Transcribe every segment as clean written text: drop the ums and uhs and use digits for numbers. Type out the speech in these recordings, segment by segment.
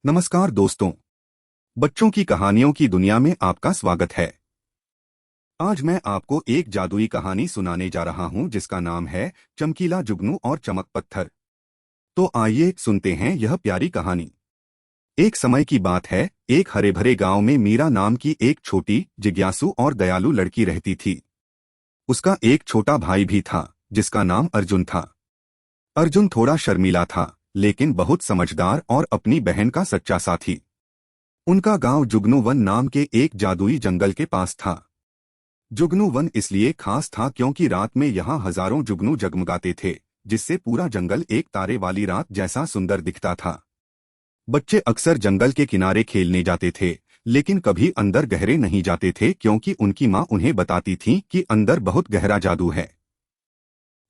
नमस्कार दोस्तों। बच्चों की कहानियों की दुनिया में आपका स्वागत है। आज मैं आपको एक जादुई कहानी सुनाने जा रहा हूं जिसका नाम है चमकीला जुगनू और चमक पत्थर। तो आइए सुनते हैं यह प्यारी कहानी। एक समय की बात है, एक हरे भरे गांव में मीरा नाम की एक छोटी, जिज्ञासु और दयालु लड़की रहती थी। उसका एक छोटा भाई भी था जिसका नाम अर्जुन था। अर्जुन थोड़ा शर्मीला था, लेकिन बहुत समझदार और अपनी बहन का सच्चा साथी। उनका गांव जुगनू वन नाम के एक जादुई जंगल के पास था। जुगनू वन इसलिए खास था क्योंकि रात में यहाँ हजारों जुगनू जगमगाते थे, जिससे पूरा जंगल एक तारे वाली रात जैसा सुंदर दिखता था। बच्चे अक्सर जंगल के किनारे खेलने जाते थे, लेकिन कभी अंदर गहरे नहीं जाते थे क्योंकि उनकी माँ उन्हें बताती थी कि अंदर बहुत गहरा जादू है।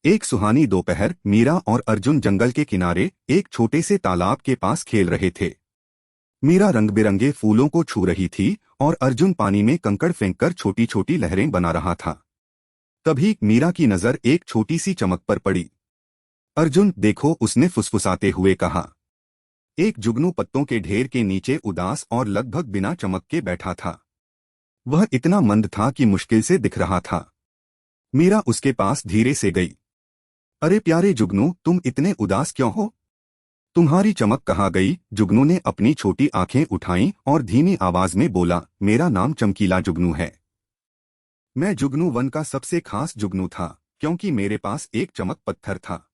एक सुहानी दोपहर मीरा और अर्जुन जंगल के किनारे एक छोटे से तालाब के पास खेल रहे थे। मीरा रंग बिरंगे फूलों को छू रही थी और अर्जुन पानी में कंकड़ फेंककर छोटी छोटी लहरें बना रहा था। तभी मीरा की नजर एक छोटी सी चमक पर पड़ी। अर्जुन देखो, उसने फुसफुसाते हुए कहा। एक जुगनू पत्तों के ढेर के नीचे उदास और लगभग बिना चमक के बैठा था। वह इतना मंद था कि मुश्किल से दिख रहा था। मीरा उसके पास धीरे से गई। अरे प्यारे जुगनू, तुम इतने उदास क्यों हो? तुम्हारी चमक कहाँ गई? जुगनू ने अपनी छोटी आंखें उठाईं और धीमी आवाज में बोला, मेरा नाम चमकीला जुगनू है। मैं जुगनू वन का सबसे खास जुगनू था क्योंकि मेरे पास एक चमक पत्थर था।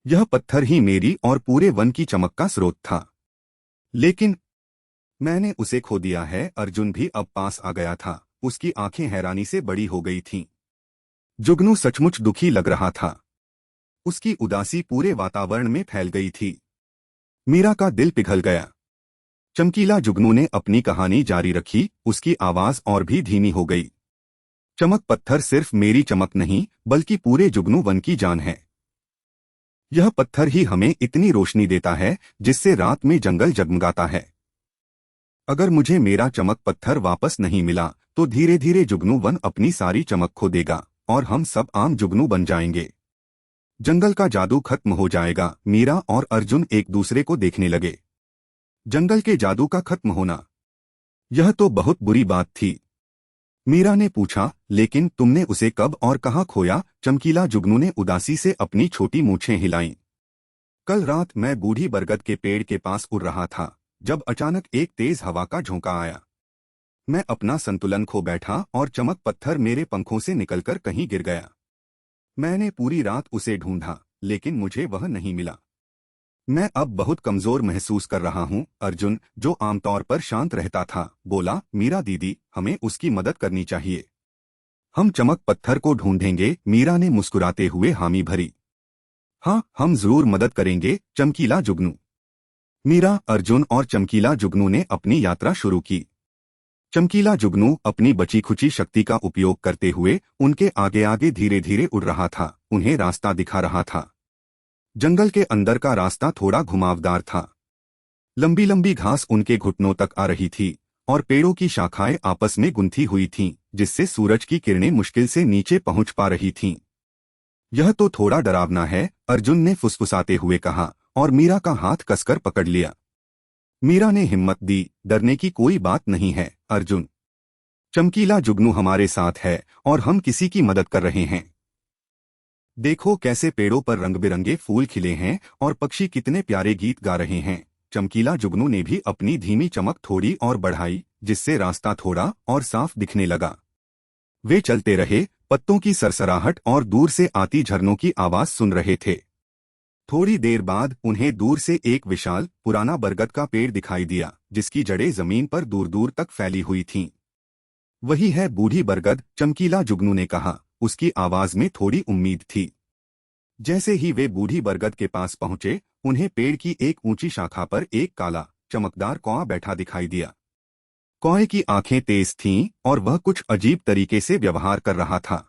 यह पत्थर ही मेरी और पूरे वन की चमक का स्रोत था। लेकिन मैंने उसे खो दिया है। अर्जुन भी अब पास आ गया था। उसकी आंखें हैरानी से बड़ी हो गई थीं। जुगनू सचमुच दुखी लग रहा था। उसकी उदासी पूरे वातावरण में फैल गई थी। मीरा का दिल पिघल गया। चमकीला जुगनू ने अपनी कहानी जारी रखी। उसकी आवाज और भी धीमी हो गई। चमक पत्थर सिर्फ मेरी चमक नहीं, बल्कि पूरे जुगनू वन की जान है। यह पत्थर ही हमें इतनी रोशनी देता है जिससे रात में जंगल जगमगाता है। अगर मुझे मेरा चमक पत्थर वापस नहीं मिला तो धीरे धीरे जुगनू वन अपनी सारी चमक खो देगा और हम सब आम जुगनू बन जाएंगे। जंगल का जादू खत्म हो जाएगा। मीरा और अर्जुन एक दूसरे को देखने लगे। जंगल के जादू का खत्म होना, यह तो बहुत बुरी बात थी। मीरा ने पूछा, लेकिन तुमने उसे कब और कहाँ खोया? चमकीला जुगनू ने उदासी से अपनी छोटी मूंछें हिलाईं। कल रात मैं बूढ़ी बरगद के पेड़ के पास उड़ रहा था, जब अचानक एक तेज हवा का झोंका आया। मैं अपना संतुलन खो बैठा और चमक पत्थर मेरे पंखों से निकलकर कहीं गिर गया। मैंने पूरी रात उसे ढूंढा, लेकिन मुझे वह नहीं मिला। मैं अब बहुत कमजोर महसूस कर रहा हूँ। अर्जुन, जो आमतौर पर शांत रहता था, बोला, मीरा दीदी, हमें उसकी मदद करनी चाहिए। हम चमक पत्थर को ढूंढेंगे। मीरा ने मुस्कुराते हुए हामी भरी। हाँ, हम जरूर मदद करेंगे। चमकीला जुगनू। मीरा, अर्जुन और चमकीला जुगनू ने अपनी यात्रा शुरू की। चमकीला जुगनू अपनी बची खुची शक्ति का उपयोग करते हुए उनके आगे आगे धीरे धीरे उड़ रहा था, उन्हें रास्ता दिखा रहा था। जंगल के अंदर का रास्ता थोड़ा घुमावदार था। लंबी लंबी घास उनके घुटनों तक आ रही थी और पेड़ों की शाखाएं आपस में गुंथी हुई थीं, जिससे सूरज की किरणें मुश्किल से नीचे पहुंच पा रही थीं। यह तो थोड़ा डरावना है, अर्जुन ने फुसफुसाते हुए कहा और मीरा का हाथ कसकर पकड़ लिया। मीरा ने हिम्मत दी, डरने की कोई बात नहीं है अर्जुन। चमकीला जुगनू हमारे साथ है और हम किसी की मदद कर रहे हैं। देखो कैसे पेड़ों पर रंग बिरंगे फूल खिले हैं और पक्षी कितने प्यारे गीत गा रहे हैं। चमकीला जुगनू ने भी अपनी धीमी चमक थोड़ी और बढ़ाई, जिससे रास्ता थोड़ा और साफ दिखने लगा। वे चलते रहे, पत्तों की सरसराहट और दूर से आती झरनों की आवाज सुन रहे थे। थोड़ी देर बाद उन्हें दूर से एक विशाल पुराना बरगद का पेड़ दिखाई दिया, जिसकी जड़ें जमीन पर दूर दूर तक फैली हुई थीं। वही है बूढ़ी बरगद, चमकीला जुगनू ने कहा। उसकी आवाज में थोड़ी उम्मीद थी। जैसे ही वे बूढ़ी बरगद के पास पहुंचे, उन्हें पेड़ की एक ऊंची शाखा पर एक काला, चमकदार कौआ बैठा दिखाई दिया। कौए की आंखें तेज थीं और वह कुछ अजीब तरीके से व्यवहार कर रहा था।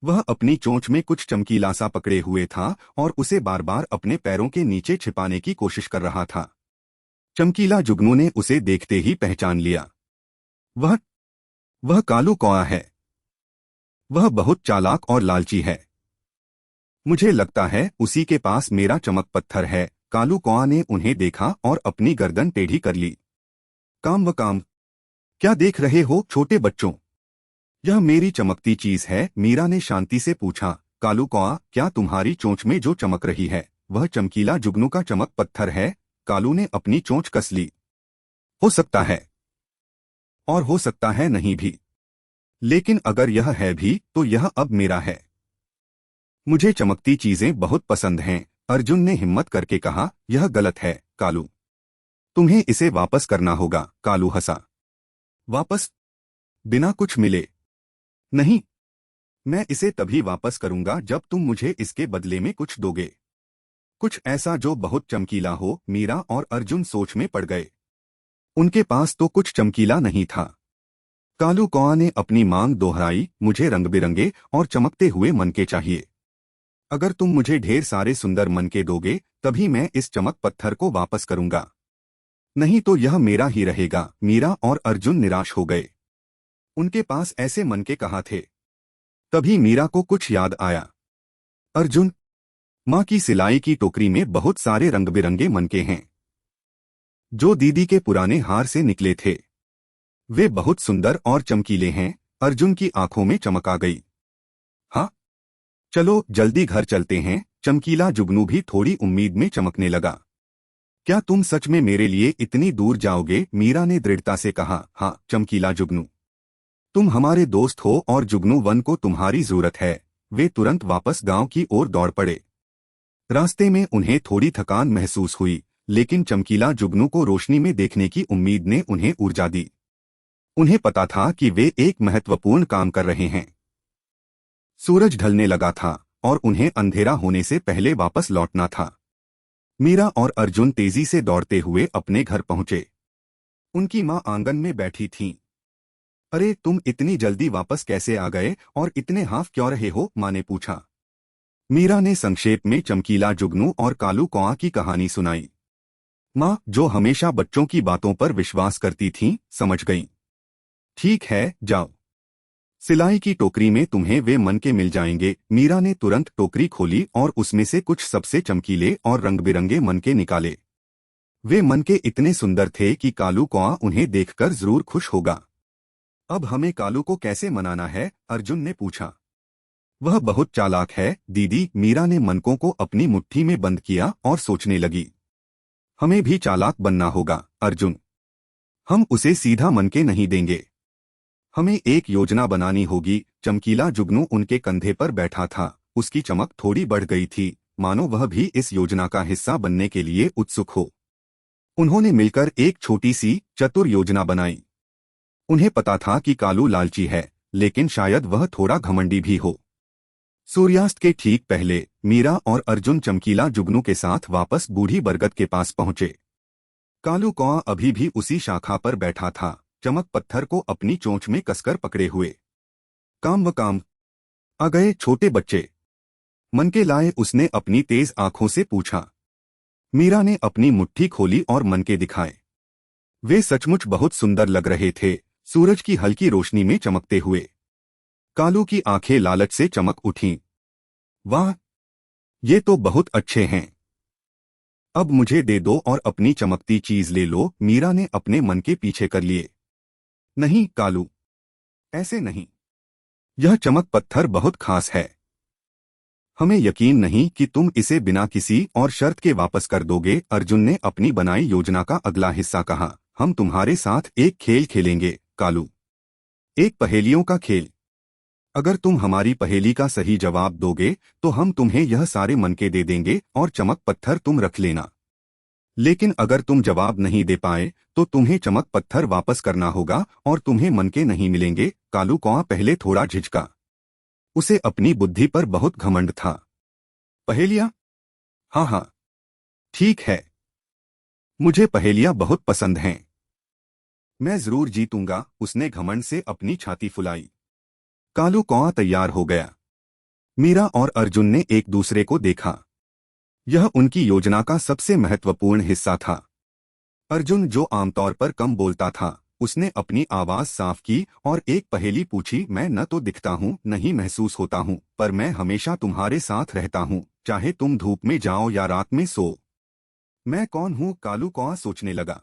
वह अपनी चोंच में कुछ चमकीला सा पकड़े हुए था और उसे बार बार अपने पैरों के नीचे छिपाने की कोशिश कर रहा था। चमकीला जुगनू ने उसे देखते ही पहचान लिया। वह कालू कौआ है। वह बहुत चालाक और लालची है। मुझे लगता है उसी के पास मेरा चमक पत्थर है। कालू कौआ ने उन्हें देखा और अपनी गर्दन टेढ़ी कर ली। काम व काम, क्या देख रहे हो छोटे बच्चों? यह मेरी चमकती चीज है, मीरा ने शांति से पूछा। कालू कौआ, क्या तुम्हारी चोंच में जो चमक रही है वह चमकीला जुगनू का चमक पत्थर है? कालू ने अपनी चोंच कस ली। हो सकता है और हो सकता है नहीं भी, लेकिन अगर यह है भी तो यह अब मेरा है। मुझे चमकती चीजें बहुत पसंद हैं। अर्जुन ने हिम्मत करके कहा। यह गलत है कालू, तुम्हें इसे वापस करना होगा। कालू हंसा। वापस? बिना कुछ मिले? नहीं, मैं इसे तभी वापस करूंगा जब तुम मुझे इसके बदले में कुछ दोगे। कुछ ऐसा जो बहुत चमकीला हो। मीरा और अर्जुन सोच में पड़ गए। उनके पास तो कुछ चमकीला नहीं था। कालू कौआ ने अपनी मांग दोहराई। मुझे रंग बिरंगे और चमकते हुए मनके चाहिए। अगर तुम मुझे ढेर सारे सुंदर मनके दोगे तभी मैं इस चमक पत्थर को वापस करूंगा, नहीं तो यह मेरा ही रहेगा। मीरा और अर्जुन निराश हो गए। उनके पास ऐसे मनके कहाँ थे? तभी मीरा को कुछ याद आया। अर्जुन, माँ की सिलाई की टोकरी में बहुत सारे रंग बिरंगे मनके हैं जो दीदी के पुराने हार से निकले थे। वे बहुत सुंदर और चमकीले हैं। अर्जुन की आंखों में चमक आ गई। हाँ, चलो जल्दी घर चलते हैं। चमकीला जुगनू भी थोड़ी उम्मीद में चमकने लगा। क्या तुम सच में मेरे लिए इतनी दूर जाओगे? मीरा ने दृढ़ता से कहा। हाँ चमकीला जुगनू, तुम हमारे दोस्त हो और जुगनू वन को तुम्हारी जरूरत है। वे तुरंत वापस गांव की ओर दौड़ पड़े। रास्ते में उन्हें थोड़ी थकान महसूस हुई, लेकिन चमकीला जुगनू को रोशनी में देखने की उम्मीद ने उन्हें ऊर्जा दी। उन्हें पता था कि वे एक महत्वपूर्ण काम कर रहे हैं। सूरज ढलने लगा था और उन्हें अंधेरा होने से पहले वापस लौटना था। मीरा और अर्जुन तेजी से दौड़ते हुए अपने घर पहुंचे। उनकी मां आंगन में बैठी थीं। अरे तुम इतनी जल्दी वापस कैसे आ गए और इतने हाफ क्यों रहे हो? मां ने पूछा। मीरा ने संक्षेप में चमकीला जुगनू और कालू कौआ की कहानी सुनाई। मां, जो हमेशा बच्चों की बातों पर विश्वास करती थीं, समझ गईं। ठीक है, जाओ। सिलाई की टोकरी में तुम्हें वे मनके मिल जाएंगे। मीरा ने तुरंत टोकरी खोली और उसमें से कुछ सबसे चमकीले और रंग बिरंगे मनके निकाले। वे मनके इतने सुंदर थे कि कालू कौआ उन्हें देखकर जरूर खुश होगा। अब हमें कालू को कैसे मनाना है? अर्जुन ने पूछा। वह बहुत चालाक है दीदी। मीरा ने मनकों को अपनी मुट्ठी में बंद किया और सोचने लगी। हमें भी चालाक बनना होगा अर्जुन। हम उसे सीधा मनके नहीं देंगे। हमें एक योजना बनानी होगी। चमकीला जुगनू उनके कंधे पर बैठा था। उसकी चमक थोड़ी बढ़ गई थी, मानो वह भी इस योजना का हिस्सा बनने के लिए उत्सुक हो। उन्होंने मिलकर एक छोटी सी चतुर योजना बनाई। उन्हें पता था कि कालू लालची है, लेकिन शायद वह थोड़ा घमंडी भी हो। सूर्यास्त के ठीक पहले मीरा और अर्जुन चमकीला जुगनू के साथ वापस बूढ़ी बरगद के पास पहुंचे। कालू कौआ अभी भी उसी शाखा पर बैठा था, चमक पत्थर को अपनी चोंच में कसकर पकड़े हुए। काम व काम, आ गए छोटे बच्चे? मनके लाए? उसने अपनी तेज आंखों से पूछा। मीरा ने अपनी मुट्ठी खोली और मनके दिखाए। वे सचमुच बहुत सुंदर लग रहे थे, सूरज की हल्की रोशनी में चमकते हुए। कालू की आंखें लालच से चमक उठीं। वाह, ये तो बहुत अच्छे हैं। अब मुझे दे दो और अपनी चमकती चीज ले लो। मीरा ने अपने मन के पीछे कर लिए। नहीं कालू, ऐसे नहीं। यह चमक पत्थर बहुत खास है। हमें यकीन नहीं कि तुम इसे बिना किसी और शर्त के वापस कर दोगे। अर्जुन ने अपनी बनाई योजना का अगला हिस्सा कहा। हम तुम्हारे साथ एक खेल खेलेंगे कालू, एक पहेलियों का खेल। अगर तुम हमारी पहेली का सही जवाब दोगे तो हम तुम्हें यह सारे मनके दे देंगे और चमक पत्थर तुम रख लेना। लेकिन अगर तुम जवाब नहीं दे पाए तो तुम्हें चमक पत्थर वापस करना होगा और तुम्हें मनके नहीं मिलेंगे। कालू कौआ पहले थोड़ा झिझका। उसे अपनी बुद्धि पर बहुत घमंड था। पहेलियां? हाँ हाँ, ठीक है, मुझे पहेलियां बहुत पसंद हैं। मैं जरूर जीतूंगा। उसने घमंड से अपनी छाती फुलाई। कालू कौआ तैयार हो गया। मीरा और अर्जुन ने एक दूसरे को देखा। यह उनकी योजना का सबसे महत्वपूर्ण हिस्सा था। अर्जुन, जो आमतौर पर कम बोलता था, उसने अपनी आवाज साफ की और एक पहेली पूछी। मैं न तो दिखता हूँ न ही महसूस होता हूँ, पर मैं हमेशा तुम्हारे साथ रहता हूँ, चाहे तुम धूप में जाओ या रात में सो। मैं कौन हूँ? कालू कौआ सोचने लगा।